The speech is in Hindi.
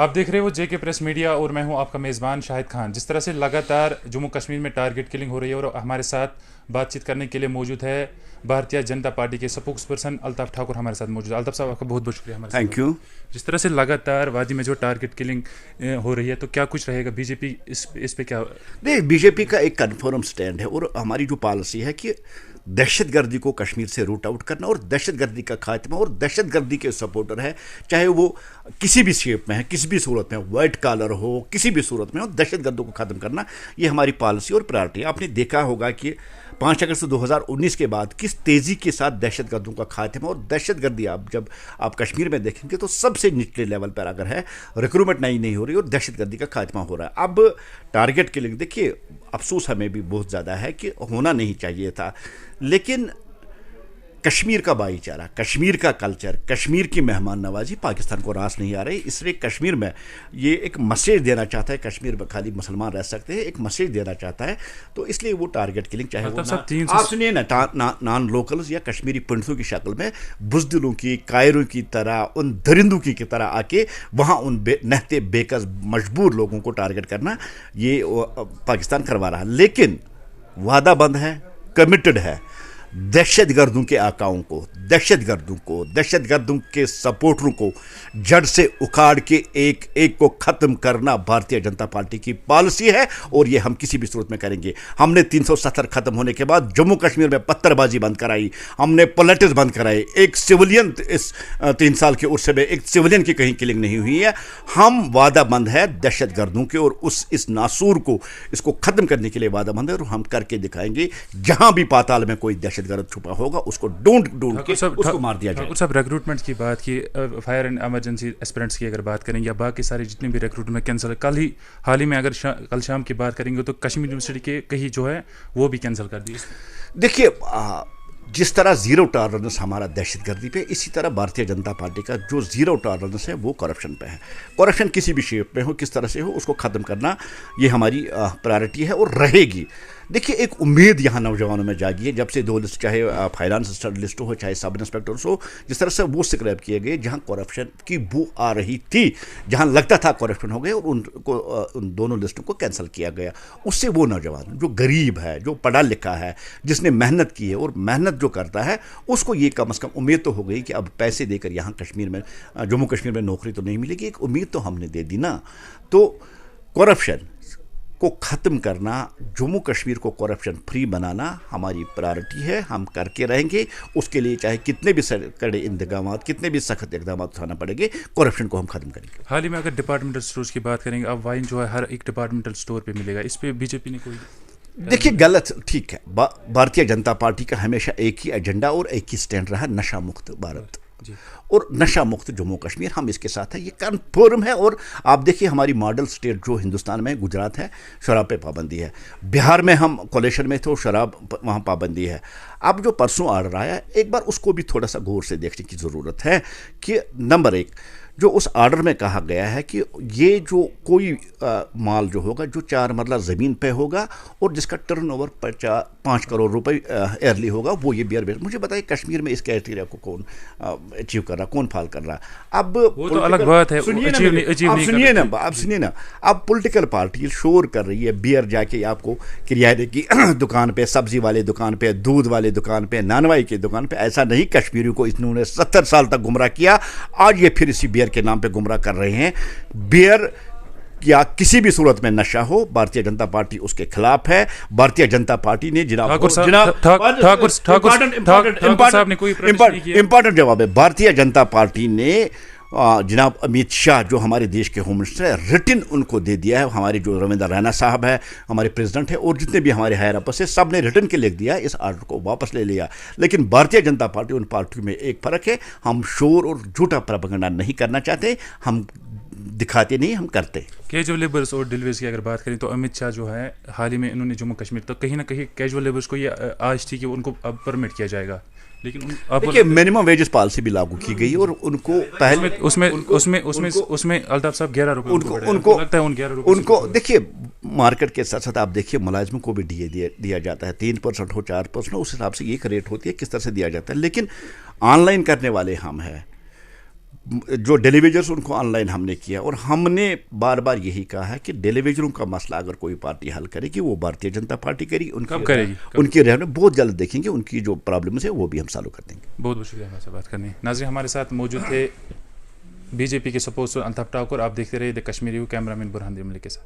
आप देख रहे हो जेके प्रेस मीडिया और मैं हूं आपका मेज़बान शाहिद खान। जिस तरह से लगातार जम्मू कश्मीर में टारगेट किलिंग हो रही है और हमारे साथ बातचीत करने के लिए मौजूद है भारतीय जनता पार्टी के स्पोक्स पर्सन अल्ताफ़ ठाकुर हमारे साथ मौजूद है। अल्ताफ़ साहब, आपका बहुत बहुत शुक्रिया हमारे साथ। Thank you. जिस तरह से लगातार वादी में जो टारगेट किलिंग हो रही है, तो क्या कुछ रहेगा बीजेपी इस पे क्या? नहीं, बीजेपी का एक कन्फर्म स्टैंड है और हमारी जो पॉलिसी है कि दहशतगर्दी को कश्मीर से रूट आउट करना और दहशतगर्दी का खात्मा, और दहशतगर्दी के सपोर्टर है चाहे वो किसी भी शेप में है, किसी भी सूरत में, वाइट कॉलर हो, किसी भी सूरत में हो, दहशतगर्दों को ख़त्म करना ये हमारी पॉलिसी और प्रायोरिटी है। आपने देखा होगा कि 5 अगस्त 2019 के बाद किस तेज़ी के साथ दहशतगर्दों का खात्मा और दहशतगर्दी जब आप कश्मीर में देखेंगे तो सबसे निचले लेवल पर अगर है, रिक्रूटमेंट नहीं हो रही और दहशतगर्दी का खात्मा हो रहा है। अब टारगेट किलिंग, देखिए अफसोस हमें भी बहुत ज़्यादा है कि होना नहीं चाहिए था, लेकिन कश्मीर का भाईचारा, कश्मीर का कल्चर, कश्मीर की मेहमान नवाजी पाकिस्तान को रास नहीं आ रही। इसलिए कश्मीर में ये एक मैसेज देना चाहता है, कश्मीर में खाली मुसलमान रह सकते हैं, एक मैसेज देना चाहता है, तो इसलिए वो टारगेट किलिंग चाहे वो आप सुनिए ना, नॉन लोकल्स या कश्मीरी पंडितों की शक्ल में बुजदिलों की, कायरों की तरह, उन दरिंदों की तरह आके वहाँ उन नहते बेकस मजबूर लोगों को टारगेट करना ये पाकिस्तान करवा रहा है। लेकिन वादा बंद है, कमिटेड है दहशतगर्दों के आकाओं को, दहशतगर्दों के सपोर्टरों को जड़ से उखाड़ के एक एक को ख़त्म करना भारतीय जनता पार्टी की पॉलिसी है और ये हम किसी भी सूरत में करेंगे। हमने 370 ख़त्म होने के बाद जम्मू कश्मीर में पत्थरबाजी बंद कराई, हमने पॉलिटिक्स बंद कराई, एक सिविलियन इस 3 साल के उर्से में एक सिविलियन की कहीं किलिंग नहीं हुई है। हम वादा बंद है दहशतगर्दों के और इस नासूर को, इसको ख़त्म करने के लिए वादा बंद है और हम करके दिखाएंगे। जहाँ भी पाताल में कोई दहशतगर्द छुपा होगा उसको ढूंढ के उसको मार दिया जाए। सब रिक्रूटमेंट की बात की, फायर एंड इमरजेंसी एस्पिरेंट्स की अगर बात करेंगे या बाकी सारे जितने भी रिक्रूटमेंट कैंसिल, हाल ही में अगर कल शाम की बात करेंगे तो कश्मीर यूनिवर्सिटी के कहीं जो है वो भी कैंसिल कर दी। देखिए जिस तरह जीरो टॉलरेंस हमारा दहशतगर्दी पे, इसी तरह भारतीय जनता पार्टी का जो जीरो टॉलरेंस है वो करप्शन पे है। करप्शन किसी भी शेप में हो, किस तरह से हो, उसको ख़त्म करना ये हमारी प्रायोरिटी है और रहेगी। देखिए एक उम्मीद यहाँ नौजवानों में जागी है जब से 2 लिस्ट, चाहे फाइनेंस स्टडलिस्ट हो, चाहे सब इंस्पेक्टर्स हो, जिस तरह से वो स्क्रैप किए गए, जहाँ करप्शन की बू आ रही थी, जहाँ लगता था करप्शन हो गया और उन दोनों लिस्टों को कैंसिल किया गया। उससे वो नौजवान जो गरीब है, जो पढ़ा लिखा है, जिसने मेहनत की है और मेहनत जो करता है, उसको ये कम से कम उम्मीद तो हो गई कि अब पैसे देकर यहाँ कश्मीर में, जम्मू कश्मीर में नौकरी तो नहीं मिलेगी। एक उम्मीद तो हमने दे दी ना। तो करप्शन को ख़त्म करना, जम्मू कश्मीर को करप्शन फ्री बनाना हमारी प्रायोरिटी है, हम करके रहेंगे। उसके लिए चाहे कितने भी कड़े इंतजाम, कितने भी सख्त इकदाम उठाना पड़ेंगे, करप्शन को हम ख़त्म करेंगे। हाल ही में अगर डिपार्टमेंटल स्टोर्स की बात करेंगे, अब वाइन जो है हर एक डिपार्टमेंटल स्टोर पे मिलेगा, इस पर बीजेपी ने कोई? देखिए गलत, ठीक है, भारतीय जनता पार्टी का हमेशा एक ही एजेंडा और एक ही स्टैंड रहा, नशा मुक्त भारत और नशा मुक्त जम्मू कश्मीर। हम इसके साथ हैं, ये कन्फर्म है। और आप देखिए हमारी मॉडल स्टेट जो हिंदुस्तान में गुजरात है, शराब पे पाबंदी है। बिहार में हम कोलेशन में तो शराब वहाँ पाबंदी है। अब जो परसों ऑर्डर आया, एक बार उसको भी थोड़ा सा गौर से देखने की ज़रूरत है कि नंबर 1, जो उस ऑर्डर में कहा गया है कि ये जो कोई माल जो होगा जो 4 मरला ज़मीन पे होगा और जिसका टर्नओवर 5 करोड़ रुपए ईयरली होगा, वो ये बियर। मुझे बताइए कश्मीर में इस क्राइटेरिया को कौन अचीव कर रहा, कौन फॉल कर रहा? अब वो तो अलग बात है, सुनिए ना, अब पॉलिटिकल पार्टी शोर कर रही है बियर जाके आपको किराए की दुकान पे, सब्जी वाले दुकान पे, दूध वाले दुकान पे, नानवाई की दुकान पे। ऐसा नहीं, कश्मीरियों को इन्होंने 70 साल तक गुमराह किया, आज ये फिर इसी बियर के नाम पे गुमराह कर रहे हैं। बियर या किसी भी सूरत में नशा हो, भारतीय जनता पार्टी उसके खिलाफ है। भारतीय जनता पार्टी ने इंपॉर्टेंट जवाब है, भारतीय जनता पार्टी ने जनाब अमित शाह जो हमारे देश के होम मिनिस्टर है, रिटन उनको दे दिया है। हमारे जो रविंद्र रैना साहब है, हमारे प्रेसिडेंट है, और जितने भी हमारे हायर अप्स है, सब ने रिटन के लिख दिया, इस ऑर्डर को वापस ले लिया। लेकिन भारतीय जनता पार्टी, उन पार्टियों में एक फ़र्क है, हम शोर और झूठा प्रोपेगेंडा नहीं करना चाहते, हम दिखाते नहीं, हम करते। कैजुअल लेबर्स और डिलीवरीज की अगर बात करें तो अमित शाह जो है हाल ही में इन्होंने जम्मू कश्मीर, तो कहीं ना कहीं कैजुअल लेबर्स को ये आज थी कि उनको अब परमिट किया जाएगा, लेकिन देखिए मिनिमम वेजेस पॉलिसी भी लागू की गई और उनको पहले उसमें अल्ताफ साहब 11 रुपये उनको लगता है, उन 11 रुपये उनको देखिए मार्केट के साथ साथ आप देखिए मुलाजिमों को भी दिया जाता है, 3% हो 4% हो, उस हिसाब से एक रेट होती है, किस तरह से दिया जाता है। लेकिन ऑनलाइन करने वाले हम हैं, जो डेलीवेजर्स उनको ऑनलाइन हमने किया, और हमने बार बार यही कहा है कि डेलीवेजरों का मसला अगर कोई पार्टी हल करेगी वो भारतीय जनता पार्टी करेगी। उनकी रहने बहुत जल्द देखेंगे, उनकी जो प्रॉब्लम्स है वो भी हम सॉल्व कर देंगे। बहुत बहुत शुक्रिया हमारे साथ बात करने। नाज़रीन, हमारे साथ मौजूद थे बीजेपी के स्पोक्सपर्सन अल्ताफ ठाकुर। आप देखते रहिए the Kashmiri view, cameraman Burhan दिमली के साथ।